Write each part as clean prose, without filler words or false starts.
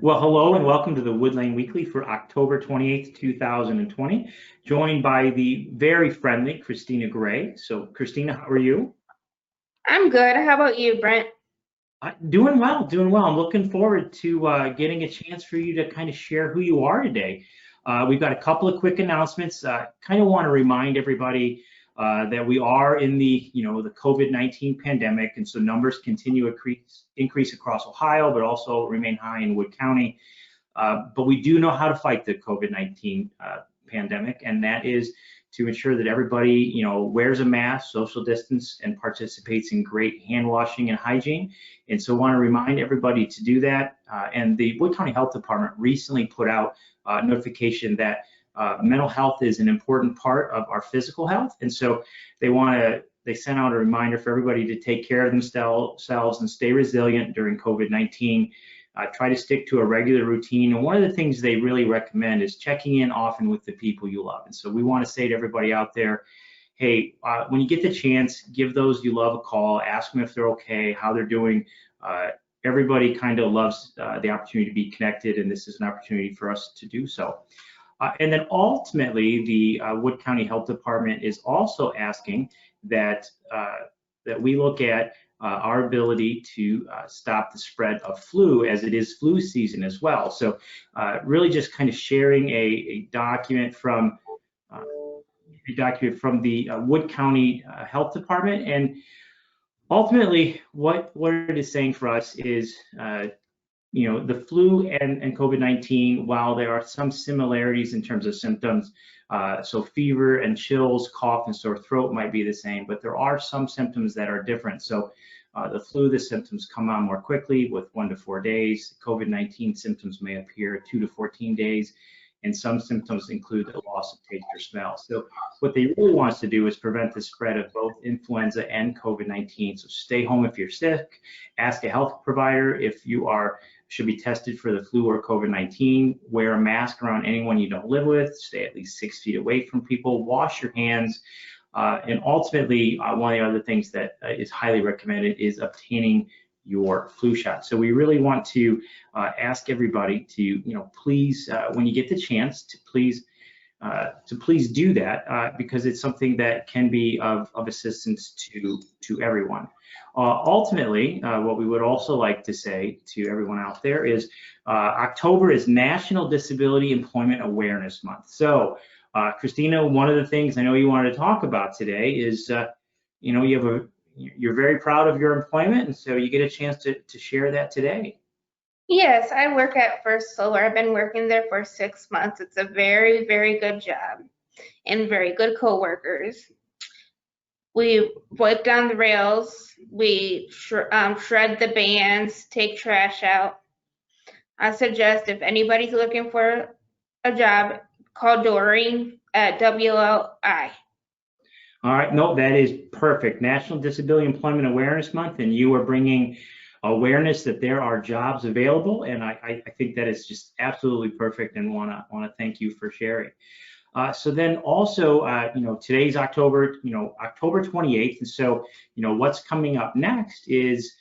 Well, hello and welcome to the Wood Lane Weekly for October 28th, 2020, joined by the very friendly Christina Gray. So, Christina, how are you? I'm good. How about you, Brent? Doing well, doing well. I'm looking forward to getting a chance for you to kind of share who you are today. We've got a couple of quick announcements. Kind of want to remind everybody that we are in the COVID-19 pandemic, and so numbers continue to increase across Ohio, but also remain high in Wood County. But we do know how to fight the COVID-19 pandemic, and that is to ensure that everybody, wears a mask, social distance, and participates in great hand washing and hygiene. And so I want to remind everybody to do that. And the Wood County Health Department recently put out notification that mental health is an important part of our physical health. And so they sent out a reminder for everybody to take care of themselves and stay resilient during COVID-19. Try to stick to a regular routine. And one of the things they really recommend is checking in often with the people you love. And so we want to say to everybody out there, hey, when you get the chance, give those you love a call, ask them if they're okay, how they're doing. Everybody kind of loves the opportunity to be connected, and this is an opportunity for us to do so. And then ultimately, the Wood County Health Department is also asking that we look at our ability to stop the spread of flu, as it is flu season as well. So really just kind of sharing a document from the Wood County Health Department. And ultimately what it is saying for us is the flu and COVID-19, while there are some similarities in terms of symptoms, so fever and chills, cough and sore throat might be the same, but there are some symptoms that are different. So the flu, the symptoms come on more quickly with 1 to 4 days. COVID-19 symptoms may appear 2 to 14 days, and some symptoms include the loss of taste or smell. So what they really want us to do is prevent the spread of both influenza and COVID-19. So stay home if you're sick, ask a health provider if you should be tested for the flu or COVID-19, wear a mask around anyone you don't live with, stay at least 6 feet away from people, wash your hands, and ultimately, one of the other things that is highly recommended is obtaining your flu shot. So we really want to ask everybody to, please, when you get the chance, to please do that because it's something that can be of assistance to everyone. Ultimately, what we would also like to say to everyone out there is October is National Disability Employment Awareness Month. So Christina, one of the things I know you wanted to talk about today is, you're very proud of your employment, and so you get a chance to share that today. Yes, I work at First Solar. I've been working there for 6 months. It's a very, very good job and very good coworkers. We wipe down the rails. We shred the bands, take trash out. I suggest if anybody's looking for a job, call Doreen at WLI. All right, no, that is perfect. National Disability Employment Awareness Month, and you are bringing awareness that there are jobs available, and I think that is just absolutely perfect, and want to thank you for sharing. So then also, today's October 28th, and so what's coming up next is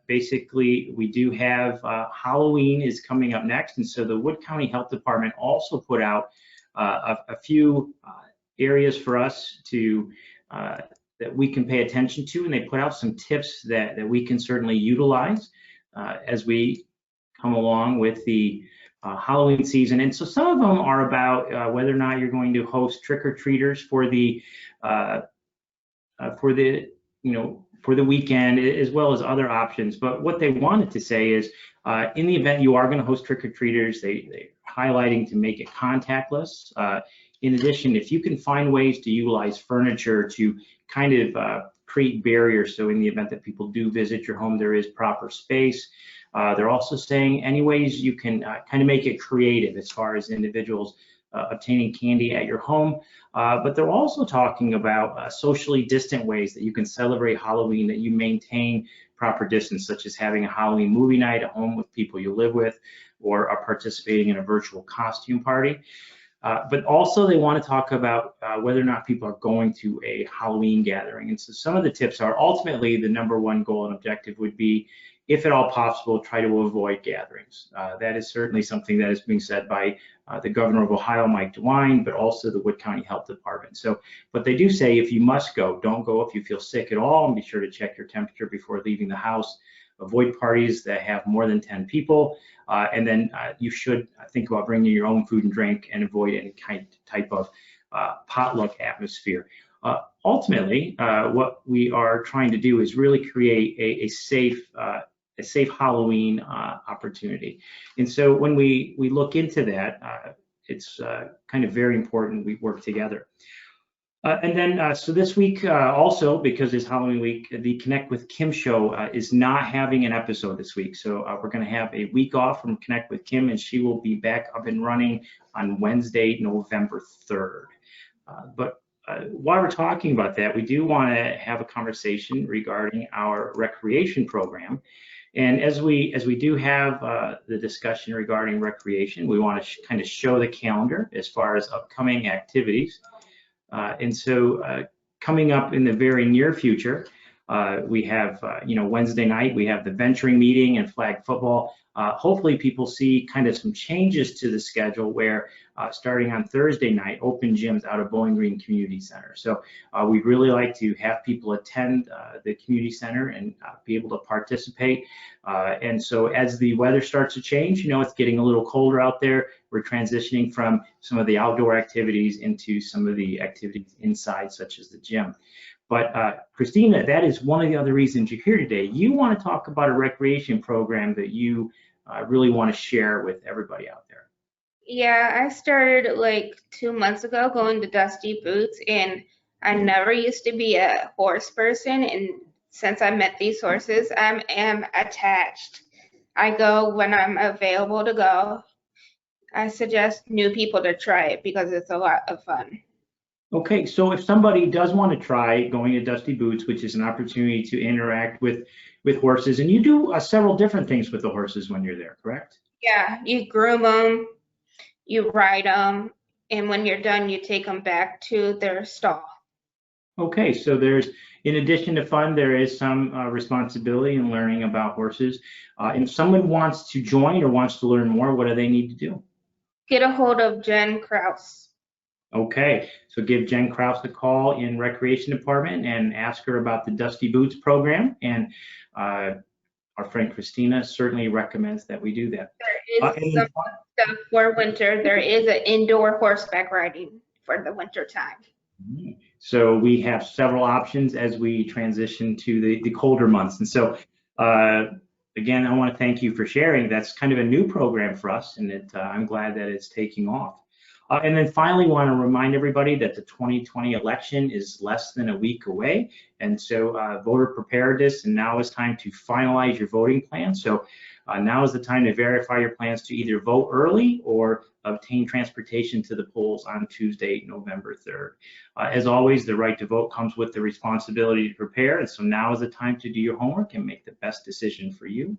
basically we do have Halloween is coming up next, and so the Wood County Health Department also put out a few areas for us to that we can pay attention to, and they put out some tips that we can certainly utilize as we come along with the Halloween season. And so some of them are about whether or not you're going to host trick-or-treaters for the weekend, as well as other options. But what they wanted to say is, in the event you are going to host trick-or-treaters, they're highlighting to make it contactless. In addition, if you can find ways to utilize furniture to kind of create barriers, so in the event that people do visit your home, there is proper space. They're also saying any ways you can kind of make it creative as far as individuals obtaining candy at your home. But they're also talking about socially distant ways that you can celebrate Halloween, that you maintain proper distance, such as having a Halloween movie night at home with people you live with, or are participating in a virtual costume party. But also they want to talk about whether or not people are going to a Halloween gathering. And so some of the tips are ultimately the number one goal and objective would be if at all possible, try to avoid gatherings. That is certainly something that is being said by the governor of Ohio, Mike DeWine, but also the Wood County Health Department. So, but they do say if you must go, don't go if you feel sick at all, and be sure to check your temperature before leaving the house. Avoid parties that have more than 10 people, and then you should think about bringing your own food and drink and avoid any type of potluck atmosphere. Ultimately, what we are trying to do is really create a safe Halloween opportunity. And so when we look into that, it's kind of very important we work together. And then, so this week also, because it's Halloween week, the Connect with Kim show is not having an episode this week. So we're going to have a week off from Connect with Kim, and she will be back up and running on Wednesday, November 3rd. But while we're talking about that, we do want to have a conversation regarding our recreation program. And as we do have the discussion regarding recreation, we want to kind of show the calendar as far as upcoming activities. And so coming up in the very near future, we have, Wednesday night, we have the venturing meeting and flag football. Hopefully people see kind of some changes to the schedule where starting on Thursday night, open gyms out of Bowling Green Community Center. So we'd really like to have people attend the community center and be able to participate. And so as the weather starts to change, it's getting a little colder out there. We're transitioning from some of the outdoor activities into some of the activities inside, such as the gym. But Christina, that is one of the other reasons you're here today. You want to talk about a recreation program that you really want to share with everybody out there. Yeah, I started like 2 months ago going to Dusty Boots, and I never used to be a horse person. And since I met these horses, I am attached. I go when I'm available to go. I suggest new people to try it because it's a lot of fun. Okay, so if somebody does want to try going to Dusty Boots, which is an opportunity to interact with horses, and you do several different things with the horses when you're there, correct? Yeah, you groom them, you ride them, and when you're done, you take them back to their stall. Okay, so there's, in addition to fun, there is some responsibility in learning about horses. If someone wants to join or wants to learn more, what do they need to do? Get a hold of Jen Kraus. Okay, so give Jen Kraus a call in Recreation Department and ask her about the Dusty Boots program. And our friend Christina certainly recommends that we do that. There is some stuff for winter. There is an indoor horseback riding for the winter time. So we have several options as we transition to the colder months. And so again, I want to thank you for sharing. That's kind of a new program for us, and I'm glad that it's taking off. And then finally, want to remind everybody that the 2020 election is less than a week away. And so voter preparedness, and now is time to finalize your voting plan. So now is the time to verify your plans to either vote early or obtain transportation to the polls on Tuesday, November 3rd. As always, the right to vote comes with the responsibility to prepare. And so now is the time to do your homework and make the best decision for you.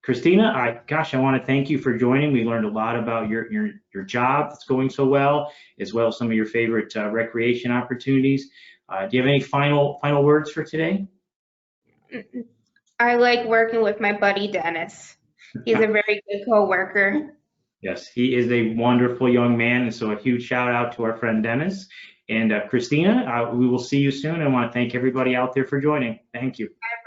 Christina, I want to thank you for joining. We learned a lot about your job that's going so well, as well as some of your favorite recreation opportunities. Do you have any final words for today? I like working with my buddy Dennis. He's a very good co-worker. Yes, he is a wonderful young man, and so a huge shout out to our friend Dennis. And Christina, we will see you soon. I want to thank everybody out there for joining. Thank you. I